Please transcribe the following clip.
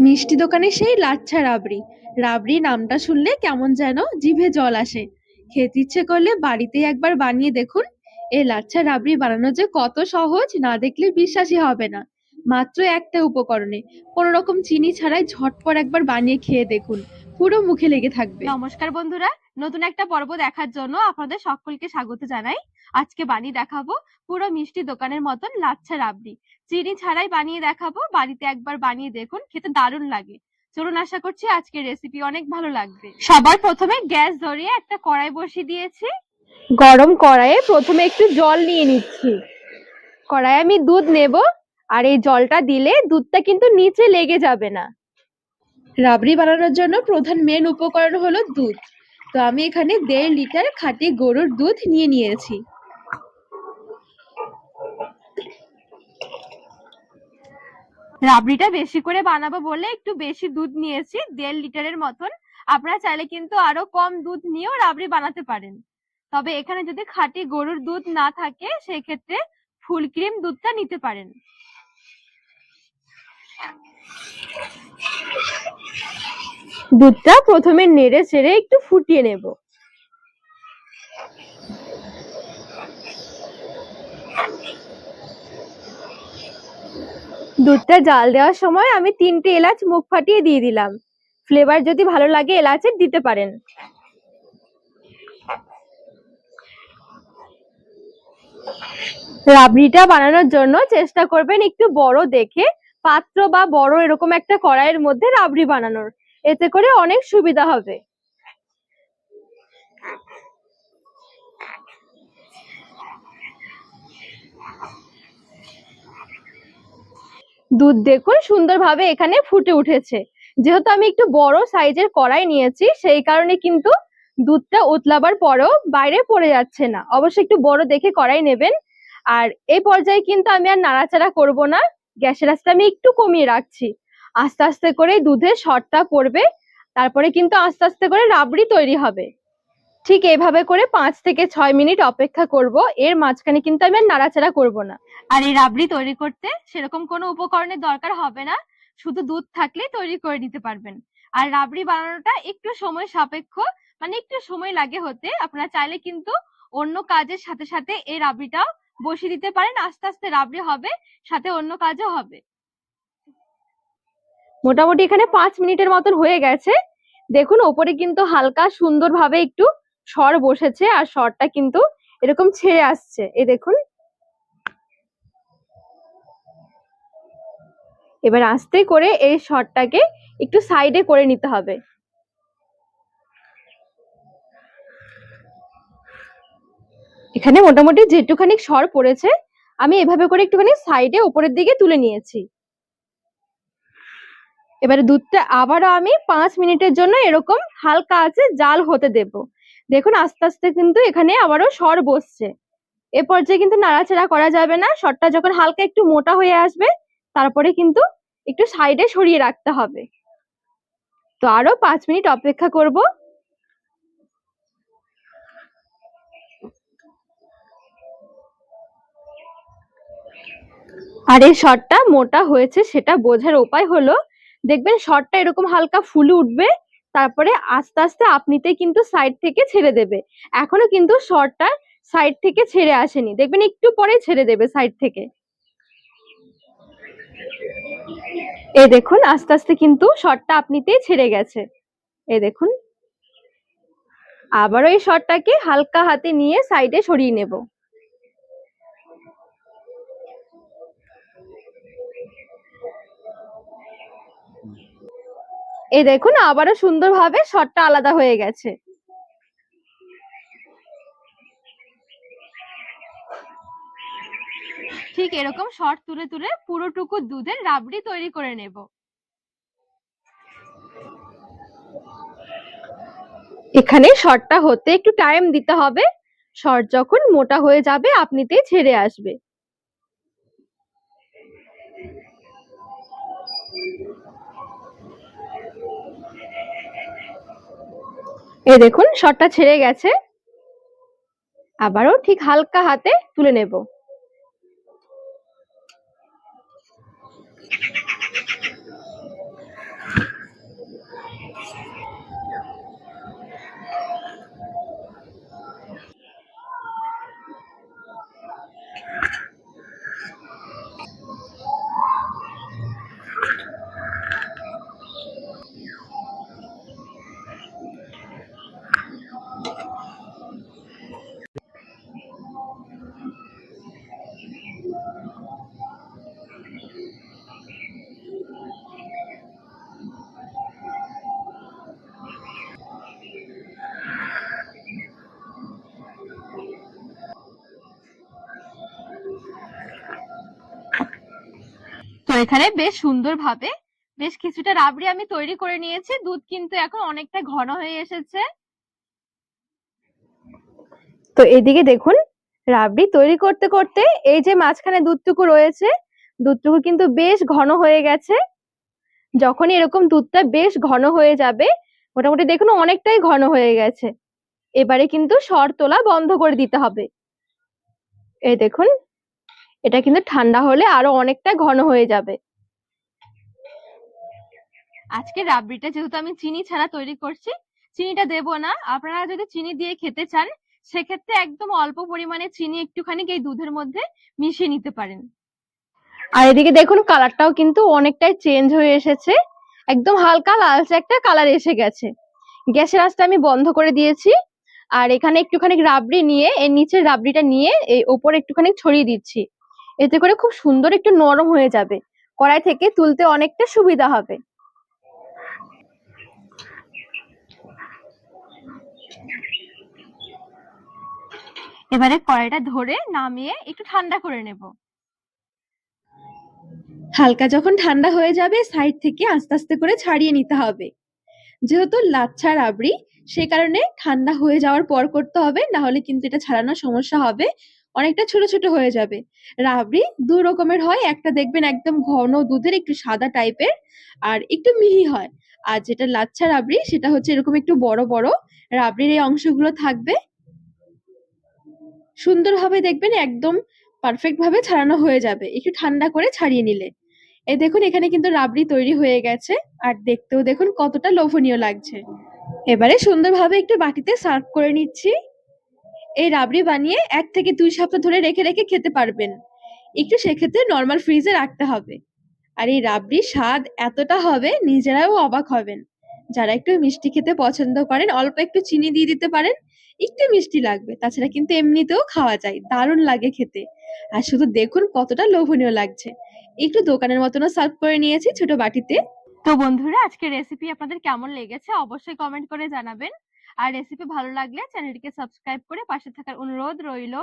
মিষ্টি দোকানে সেই লাচ্ছা রাবড়ি। রাবড়ি নামটা শুনলে কেমন যেন জিভে জল আসে। খেতে ইচ্ছে করলে বাড়িতেই একবার বানিয়ে দেখুন। এই লাচ্ছা রাবড়ি বানানো যে কত সহজ, না দেখলে বিশ্বাসই হবে না। মাত্র একটা উপকরণে, কোনো রকম চিনি ছাড়াই ঝটপট একবার বানিয়ে খেয়ে দেখুন, পুরো মুখে লেগে থাকবে। নমস্কার বন্ধুরা, নতুন একটা পর্ব দেখার জন্য আপনাদের সকলকে স্বাগত জানাই। আজকে বানিয়ে দেখাবো পুরো মিষ্টি দোকানের মতন লাচ্ছা রাবড়ি। চিনি ছাড়াই বানিয়ে দেখাবো, বাড়িতে একবার বানিয়ে দেখুন, খেতে দারুণ লাগে। চলুন, আশা করছি আজকের রেসিপি অনেক ভালো লাগবে। সবার প্রথমে গ্যাস ধরিয়ে একটা কড়াই বসিয়ে দিয়েছি। গরম কড়াইয়ে প্রথমে একটু জল নিয়ে নিচ্ছি। কড়াইয়ে আমি দুধ নেব, আর এই জলটা দিলে দুধটা কিন্তু নিচে লেগে যাবে না। রাবড়ি বানানোর জন্য প্রধান মেন উপকরণ হলো দুধ। তো আমি এখানে 1.5 লিটার খাঁটি গরুর দুধ নিয়ে নিয়েছি। রাবড়িটা বেশি করে বানাবো বলে একটু বেশি দুধ নিয়েছি, 1.5 লিটারের মতন। আপনারা চাইলে কিন্তু আরো কম দুধ নিয়েও রাবড়ি বানাতে পারেন। তবে এখানে যদি খাঁটি গরুর দুধ না থাকে, সেক্ষেত্রে ফুল ক্রিম দুধটা নিতে পারেন। দুধটা প্রথমে নেড়ে চেড়ে একটু ফুটিয়ে নেব। দুধটা জাল দেওয়ার সময় আমি 3টে এলাচ মুখ ফাটিয়ে দিয়ে দিলাম। ফ্লেভার যদি ভালো লাগে এলাচের দিতে পারেন। রাবড়িটা বানানোর জন্য চেষ্টা করবেন একটু বড় দেখে পাত্র বা বড় এরকম একটা কড়াইয়ের মধ্যে রাবড়ি বানানোর, এতে করে অনেক সুবিধা হবে। দুধ দেখুন সুন্দরভাবে এখানে ফুটে উঠেছে। যেহেতু আমি একটু বড় সাইজের কড়াই নিয়েছি, সেই কারণে কিন্তু দুধটা উতলাবার পরেও বাইরে পড়ে যাচ্ছে না। অবশ্যই একটু বড় দেখে কড়াই নেবেন। আর এই পর্যায়ে কিন্তু আমি আর নাড়াচাড়া করব না, গ্যাসের আঁচটা আমি একটু কমিয়ে রাখছি। আস্তে আস্তে করে দুধের সরটা পড়বে, তারপরে কিন্তু আস্তে আস্তে করে রাবড়ি তৈরি হবে। ঠিক এইভাবে করে 5 থেকে 6 মিনিট অপেক্ষা করব। এর মাঝখানে কিন্তু আমি আর নাড়াচাড়া করব না। আর এই রাবড়ি তৈরি করতে সেরকম কোনো উপকরণের দরকার হবে না, শুধু দুধ থাকলেই তৈরি করে নিতে পারবেন। আর রাবড়ি বানানোটা একটু সময় সাপেক্ষ, মানে একটু সময় লাগে হতে। আপনারা চাইলে কিন্তু অন্য কাজের সাথে সাথে এই রাবড়িটাও বসিয়ে দিতে পারেন। আস্তে আস্তে রাবড়ি হবে, সাথে অন্য কাজও হবে। মোটামুটি এখানে 5 মিনিটের মতন হয়ে গেছে। দেখুন ওপরে কিন্তু হালকা সুন্দরভাবে একটু সর বসেছে, আর সরটা কিন্তু এরকম ছেড়ে আসছে। এই দেখুন। এবার আস্তে করে এই সরটাকে একটু সাইডে করে নিতে হবে। এখানে মোটামুটি যেটুখানি সর পড়েছে, আমি এভাবে করে একটুখানি সাইডে উপরের দিকে তুলে নিয়েছি। এবারে দুধটা আবারও আমি 5 মিনিটের জন্য এরকম হালকা আঁচে জাল হতে দেব। দেখুন আস্তে আস্তে কিন্তু এখানে আবারও সর বসছে। এ পর্যায়ে কিন্তু নাড়াচাড়া করা যাবে না। সরটা যখন হালকা একটু মোটা হয়ে আসবে, তারপরে কিন্তু একটু সাইডে সরিয়ে রাখতে হবে। তো আরো 5 মিনিট অপেক্ষা করব। আর এই সরটা মোটা হয়েছে সেটা বোঝার উপায় হলো, দেখবেন সরটা এরকম হালকা ফুলে উঠবে, তারপরে আস্তে আস্তে আপনিতেই কিন্তু সাইড থেকে ছেড়ে দেবে। এখনো কিন্তু সরটা সাইড থেকে ছেড়ে আসেনি, দেখবেন একটু পরে ছেড়ে দেবে সাইড থেকে। এই দেখুন আস্তে আস্তে কিন্তু সরটা আপনিতেই ছেড়ে গেছে। এই দেখুন। আবারও এই সরটাকে হালকা হাতে নিয়ে সাইডে সরিয়ে নেব। এই দেখুন আবারও সুন্দরভাবে সরটা আলাদা হয়ে গেছে। ঠিক এরকম সর তুলে তুলে পুরোটুকু দুধের রাবড়ি তৈরি করে নেব। এখানে সরটা হতে একটু টাইম দিতে হবে। সর যখন মোটা হয়ে যাবে আপনিতেই ছেড়ে আসবে। এই দেখুন সরটা ছেড়ে গেছে। আবারও ঠিক হালকা হাতে তুলে নেব। এখানে বেশ সুন্দরভাবে বেশ কিছুটা রাবড়ি আমি তৈরি করে নিয়েছি। দুধ কিন্তু এখন অনেকটা ঘন হয়ে এসেছে। তো এদিকে দেখুন, রাবড়ি তৈরি করতে করতে এই যে মাঝখানে দুধটুকু রয়েছে, দুধটুকু কিন্তু বেশ ঘন হয়ে গেছে। যখনই এরকম দুধটা বেশ ঘন হয়ে যাবে, মোটামুটি দেখুন অনেকটাই ঘন হয়ে গেছে, এবারে কিন্তু সর তোলা বন্ধ করে দিতে হবে। এই দেখুন, এটা কিন্তু ঠান্ডা হলে আরো অনেকটা ঘন হয়ে যাবে। আজকে রাবড়িটা যেহেতু আমি চিনি ছাড়া তৈরি করছি, চিনিটা দেব না। আপনারা যদি চিনি দিয়ে খেতে চান সেক্ষেত্রে একদম অল্প পরিমাণে চিনি একটুখানি এই দুধের মধ্যে মিশিয়ে নিতে পারেন। আর এদিকে দেখুন কালারটাও কিন্তু অনেকটাই চেঞ্জ হয়ে এসেছে, একদম হালকা লালচে একটা কালার এসে গেছে। গ্যাসের আঁচটা আমি বন্ধ করে দিয়েছি। আর এখানে একটুখানি রাবড়ি নিয়ে এর নিচের রাবড়িটা নিয়ে এই ওপরে একটুখানি ছড়িয়ে দিচ্ছি, এতে করে খুব সুন্দর একটু নরম হয়ে যাবে, কড়াই থেকে তুলতে অনেকটা সুবিধা হবে। এবারে কড়াইটা ধরে নামিয়ে একটু ঠান্ডা করে নেব। হালকা যখন ঠান্ডা হয়ে যাবে সাইড থেকে আস্তে আস্তে করে ছাড়িয়ে নিতে হবে। যেহেতু লাচ্ছা রাবড়ি, সে কারণে ঠান্ডা হয়ে যাওয়ার পর করতে হবে, না হলে কিন্তু এটা ছাড়ানোর সমস্যা হবে, অনেকটা ছোট ছোট হয়ে যাবে। রাবড়ি দু রকমের হয়, একটা দেখবেন একদম ঘন দুধের একটু সাদা টাইপের আর একটু মিহি হয়। আর যেটা লাচ্ছা রাবড়ি সেটা হচ্ছে এরকম একটু বড় বড় রাবড়ির এই অংশগুলো থাকবে। সুন্দরভাবে দেখবেন একদম পারফেক্ট ভাবে ছাড়ানো হয়ে যাবে একটু ঠান্ডা করে ছাড়িয়ে নিলে। এই দেখুন এখানে কিন্তু রাবড়ি তৈরি হয়ে গেছে, আর দেখতেও দেখুন কতটা লোভনীয় লাগছে। এবারে সুন্দরভাবে একটু বাটিতে সার্ভ করে নিচ্ছি। এই রাবড়ি বানিয়ে 1 থেকে 2 সপ্তাহ ধরে রেখে রেখে খেতে পারবেন। একটু সেক্ষেত্রে নরমাল ফ্রিজে রাখতে হবে। আর এই রাবড়ির স্বাদ এতটা হবে নিজেরাও অবাক হবেন। যারা একটু মিষ্টি খেতে পছন্দ করেন অল্প একটু চিনি দিয়ে দিতে পারেন, একটু মিষ্টি লাগবে, তাছাড়া কিন্তু এমনিতেও খাওয়া যায়, দারুণ লাগে খেতে। আর শুধু দেখুন কতটা লোভনীয় লাগছে। একটু দোকানের মতনও সার্ভ করে নিয়েছি ছোট বাটিতে। তো বন্ধুরা, আজকের রেসিপি আপনাদের কেমন লেগেছে অবশ্যই কমেন্ট করে জানাবেন। আর রেসিপি ভালো লাগলে চ্যানেলটিকে সাবস্ক্রাইব করে পাশে থাকার অনুরোধ রইল।